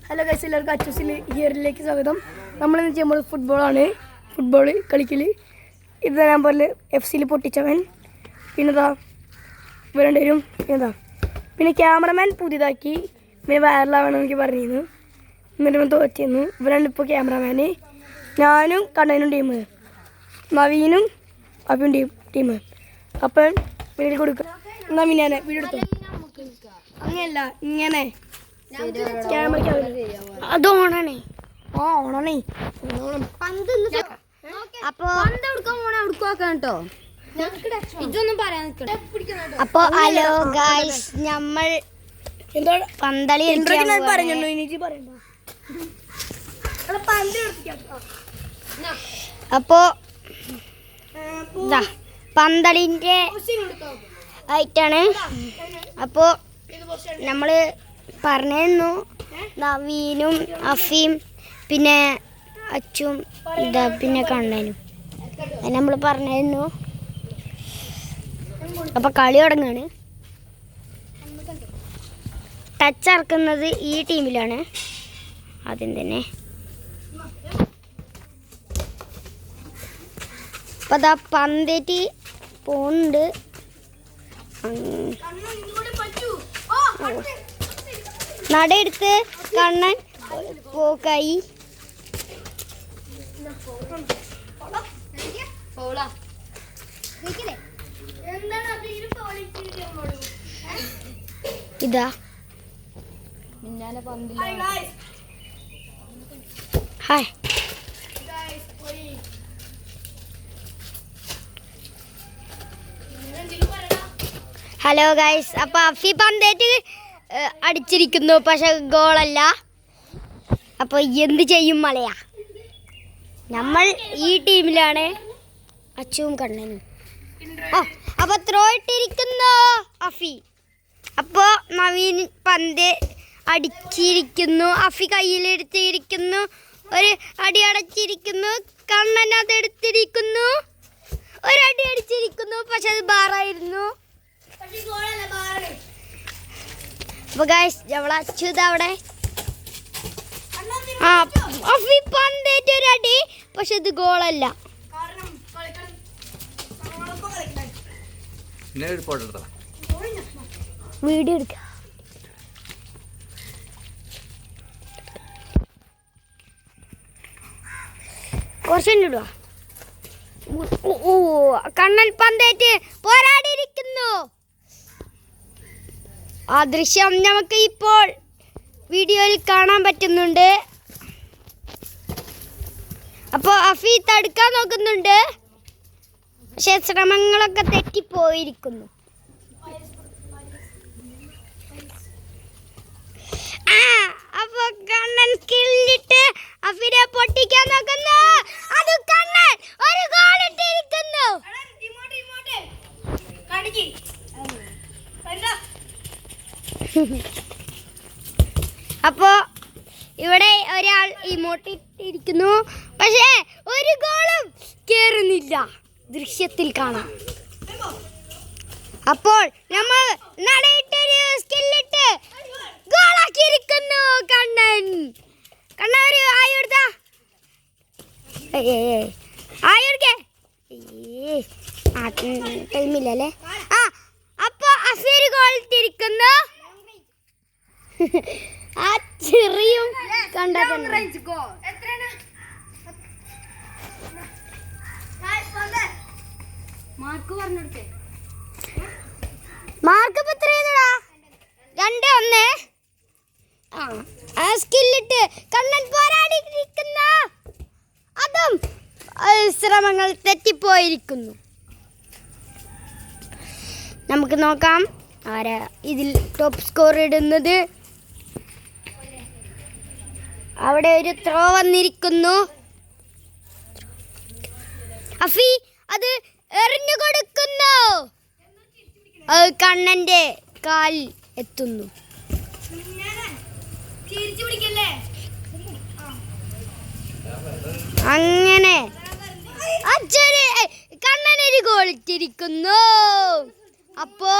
Hello guys, എല്ലാവർക്കും അച്ചൂസിൽ ഇയറിലേക്ക് സ്വാഗതം. നമ്മളിന്ന് ചെയ്യുമ്പോൾ ഫുട്ബോൾ കളിക്കൽ. ഇത് ഞാൻ പോലെ FC പൊട്ടിച്ചവൻ, പിന്നെതാ ഇവരുണ്ടേരും, പിന്നെ ക്യാമറമാൻ പുതിയതാക്കി, പിന്നെ വൈറലാവണം എനിക്ക് പറഞ്ഞിരുന്നു. എന്നിട്ട് തോറ്റിരുന്നു. ഇവരാണ് ഇപ്പോൾ ക്യാമറമാന്. ഞാനും കണ്ണനും ടീം, നവീനും അഭിയും ടീം. അപ്പം വീട്ടിൽ കൊടുക്കുക. എന്നാൽ പിന്നെ വീഡിയോ എടുത്തു. അങ്ങനെയല്ല, ഇങ്ങനെ അത് ഓണാണേ. ഓണാണേ. അപ്പൊ ഇതൊന്നും പറയാൻ അപ്പൊ ഹലോ ഗായ്സ്, നമ്മൾ പന്തളി അപ്പൊ പന്തളിന്റെ ആയിട്ടാണ്. അപ്പോ നമ്മള് പറഞ്ഞിരുന്നു നവീനും അഫിയും പിന്നെ അച്ചും പിന്നെ കണ്ണനും നമ്മൾ പറഞ്ഞിരുന്നു. അപ്പൊ കളി തുടങ്ങാണ്. ടച്ച് ഇറക്കുന്നത് ഈ ടീമിലാണ് ആദ്യം തന്നെ. അപ്പൊ അതാ പന്തേറ്റ് പോകുന്നുണ്ട്. നടയെടുത്ത് കണ്ണൻ പോക്കായി. ഇതാ ഹായ്. ഹലോ ഗൈസ്, അപ്പൊ അഫി പന്തേറ്റ് അടിച്ചിരിക്കുന്നു, പക്ഷെ ഗോളല്ല. അപ്പൊ എന്ത് ചെയ്യും മലയാ? നമ്മൾ ഈ ടീമിലാണ് അച്ചുവും കണ്ണനും. അപ്പൊ ത്രോ ഇട്ടിരിക്കുന്നു അഫി. അപ്പോ നവീൻ പന്ത് അടിച്ചിരിക്കുന്നു, അഫി കയ്യിലെടുത്തിരിക്കുന്നു, ഒരു അടി അടച്ചിരിക്കുന്നു, കണ്ണൻ അതെടുത്തിരിക്കുന്നു, ഒരടി അടിച്ചിരിക്കുന്നു, പക്ഷെ അത് ബാറായിരുന്നു. അപ്പൊ ഗൈസ്, നമ്മളെ അച്യുത അവിടെ അഫി പന്തേറ്റ ഒരടി, പക്ഷെ ഇത് ഗോളല്ല. വീഡിയോ എടുക്ക. കുറച്ചിടുക. കണ്ണൻ പന്തേറ്റ് പോരാടിയിരിക്കുന്നു. ആ ദൃശ്യം നമുക്ക് ഇപ്പോൾ വീഡിയോയിൽ കാണാൻ പറ്റുന്നുണ്ട്. അപ്പോൾ അഫി തടുക്കാൻ നോക്കുന്നുണ്ട്, പക്ഷെ ശ്രമങ്ങളൊക്കെ തെറ്റിപ്പോയിരിക്കുന്നു. അപ്പൊ കണ്ണൻ സ്കില്ലിട്ട് അഫിനെ പൊട്ടിക്കാൻ നോക്കുന്നു. അത് കണ്ണൻ ഒരു ഗോൾ ഇട്ടിരിക്കുന്നു. അപ്പോ ഇവിടെ ഒരാൾ ഇമോട്ട് ഇട്ടിരിക്കുന്നു, പക്ഷേ ഒരു ഗോളും കേറുന്നില്ല, ദൃശ്യത്തിൽ കാണാം. അപ്പോൾ നമ്മൾ നടയിട്ടൊരു സ്കില്ലിട്ട് ഗോളാക്കിയിരിക്കുന്നു കണ്ണൻ. കണ്ണൻ ഒരു ആയെടുത്താ ആയെടുക്കേ ടൈമില്ലല്ലേ. അപ്പൊ അഫീർ ഗോൾ ഇട്ടിരിക്കുന്നു. ആ ചെറിയും കണ്ടാ മാർക്ക് ഇപ്പൊ എത്രയാ? 2-1. ആ സ്കില്ലിട്ട് കണ്ണൻ പോരാടിയിരിക്കുന്നു, അതും ശ്രമങ്ങൾ തെറ്റിപ്പോയിരിക്കുന്നു. നമുക്ക് നോക്കാം ആരാ ഇതിൽ ടോപ്പ് സ്കോർ ഇടുന്നത്. അവിടെ ഒരു ത്രോ വന്നിരിക്കുന്നു. അഫി അത് എറിഞ്ഞു കൊടുക്കുന്നു, അത് കണ്ണന്റെ കാലിൽ എത്തുന്നു. അങ്ങനെ കണ്ണനൊരു ഗോൾ ഇട്ടിരിക്കുന്നു. അപ്പോ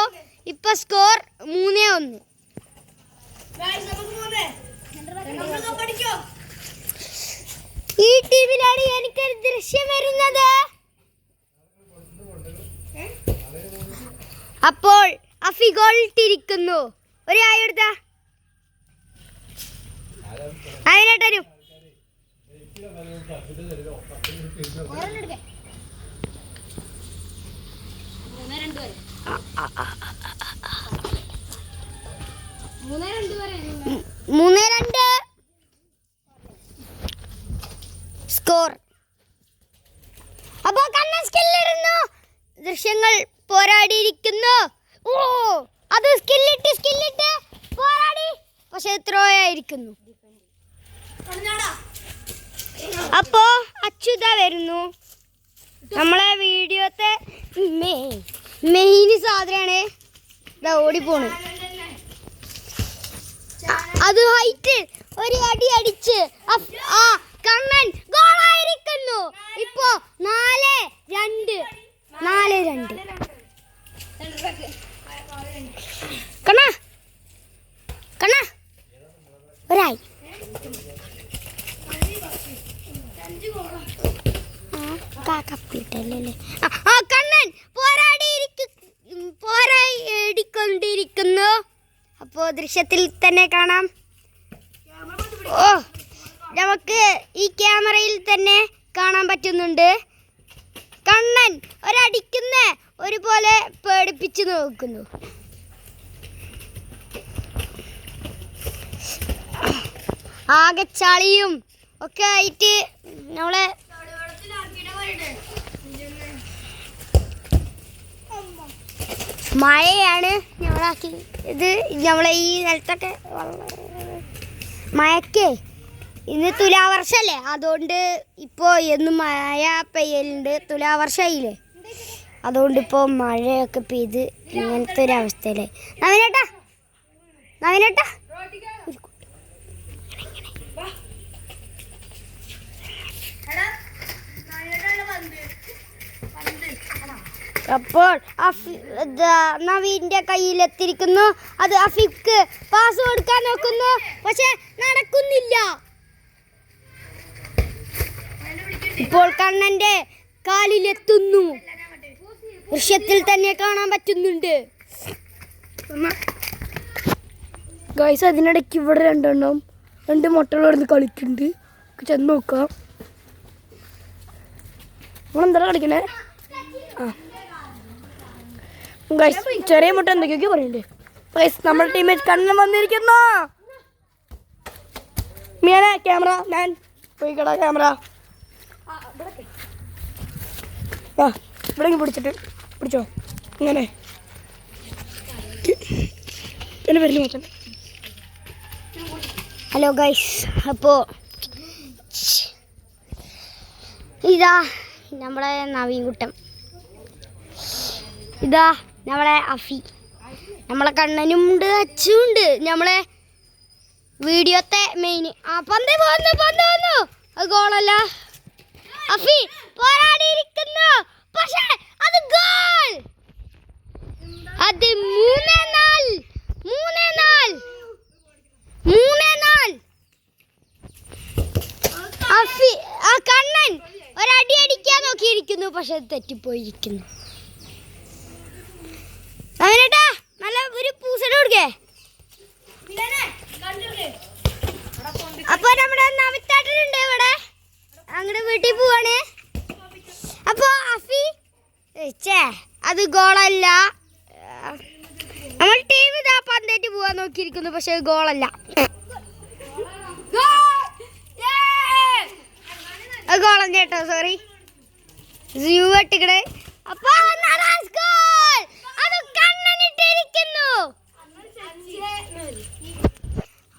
ഇപ്പൊ സ്കോർ 3-1. ദൃശ്യം വരുന്നത്. അപ്പോൾ അഫി ഗോൾ ഇട്ടിരിക്കുന്നു. ഒരു ആയി എടുത്ത അതിനട്ടരും മൂന്ന് രണ്ട് സ്കോർ. അപ്പോ കണ്ണൻ സ്കില്ലിടുന്നു. ദൃശ്യങ്ങൾ പോരാടിയിരിക്കുന്നു. ഓ അത് സ്കില്ലിട്ട് പോരാടി, പക്ഷെ ത്രോ ആയിരിക്കുന്നു. അപ്പോ അച്യുത വരുന്നു. നമ്മളെ വീഡിയോത്തെ മെയിൻ സാധനമാണ് ഓടിപ്പോണ്. അത് ഹൈറ്റ് ഒരു അടി അടിച്ച് കണ്ണൻ ഗോളായിരിക്കുന്നു. ഇപ്പോ 4-2 കണ്ണ ഒരായി. കണ്ണൻ പോരാടിക്കൊണ്ടിരിക്കുന്നു. അപ്പോൾ ദൃശ്യത്തിൽ തന്നെ കാണാം. ഓ നമുക്ക് ഈ ക്യാമറയിൽ തന്നെ കാണാൻ പറ്റുന്നുണ്ട്. കണ്ണൻ ഒരടിക്കുന്ന ഒരുപോലെ പേടിപ്പിച്ച് നോക്കുന്നു. ആകെ ചളിയും ഒക്കെ ആയിട്ട് നമ്മളെ മഴയാണ് നമ്മളാക്കി ഇത്. നമ്മളെ ഈ നിലത്തൊക്കെ മഴക്കേ ഇന്ന് തുലാവർഷല്ലേ, അതുകൊണ്ട് ഇപ്പോൾ എന്നും മഴ പെയ്യലുണ്ട്. തുലാവർഷമായില്ലേ, അതുകൊണ്ട് ഇപ്പോൾ മഴയൊക്കെ പെയ്ത് ഇങ്ങനത്തെ ഒരു അവസ്ഥയില്ലേ. നവീനേട്ടാ അപ്പോൾ നവീന്റെ കയ്യിലെത്തിയിരിക്കുന്നു. അത് അഫിക്ക് പാസ് കൊടുക്കാൻ നോക്കുന്നു, പക്ഷെ നടക്കുന്നില്ല. ഇപ്പോൾ കണ്ണന്റെ കാലിലെത്തുന്നു. ദൃശ്യത്തിൽ തന്നെ കാണാൻ പറ്റുന്നുണ്ട്. ഗൈസ് അതിനിടയ്ക്ക് ഇവിടെ രണ്ട് മുട്ടകൾ കിടന്ന് കളിക്കുന്നുണ്ട്. ചെന്ന് നോക്കാം. നമ്മളെന്താ കളിക്കണേ? ഗൈസ് ചെറിയ മുട്ട എന്തൊക്കെയൊക്കെ പറയണ്ടേ. ഗൈസ് നമ്മുടെ ടീമിൽ കണ്ണൻ വന്നിരിക്കുന്നു. മിയാനെ ക്യാമറ മാൻ പോയി കടാ ക്യാമറ. ഇവിടെ പിടിച്ചോ ഇങ്ങനെ എന്നെ വരില്ല മാറ്റം. ഹലോ ഗൈസ്, അപ്പോൾ ഇതാ നമ്മളെ നവീൻകുട്ടൻ, ഇതാ നമ്മളെ അഫി, നമ്മളെ കണ്ണനും ഉണ്ട്, അച്ഛനും ഉണ്ട്. നമ്മളെ വീഡിയോത്തെ മെയിൻ. പന്ത് വന്നു. അത് ഗോളല്ല. അഫി പോരാടിയിരിക്കുന്നു, പക്ഷേ അത് ഗോൾ. അത് 3-4. അഫി കണ്ണൻ ഒരടി അടിക്കാൻ നോക്കിയിരിക്കുന്നു, പക്ഷെ തെറ്റിപ്പോയിരിക്കുന്നു. അവനേട്ടാ നല്ല ഒരു പൂസട കൊടുക്കേ. അപ്പൊ നമ്മുടെ നവിത്താട്ടനുണ്ട് ഇവിടെ, അങ്ങോട്ട് വീട്ടിൽ പോവാണ്. അപ്പൊ അഫി അത് ഗോളല്ല. നമ്മൾ ടീം ഇതാ പന്തേറ്റ് പോവാൻ നോക്കിയിരിക്കുന്നു, പക്ഷെ ഗോളല്ല. ഗോളം കേട്ടോ, സോറി സ്യൂ വെട്ടിക്കണേ. അപ്പൊ അത് കണ്ണനിട്ടിരിക്കുന്നു.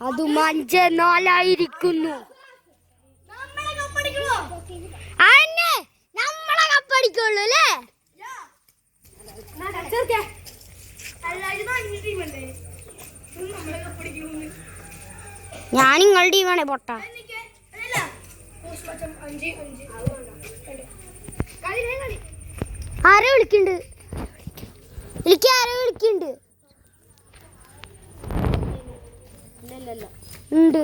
അത് 5-4 അന്നെ നമ്മളെ കപ്പടിക്കുള്ളൂ അല്ലേ? ഞാൻ നിങ്ങളുടെ ടീമാണേ പൊട്ട. ആരെ വിളിക്കുന്നുണ്ട്? എനിക്ക് ആരെ വിളിക്കുന്നുണ്ട്? ഉണ്ട്.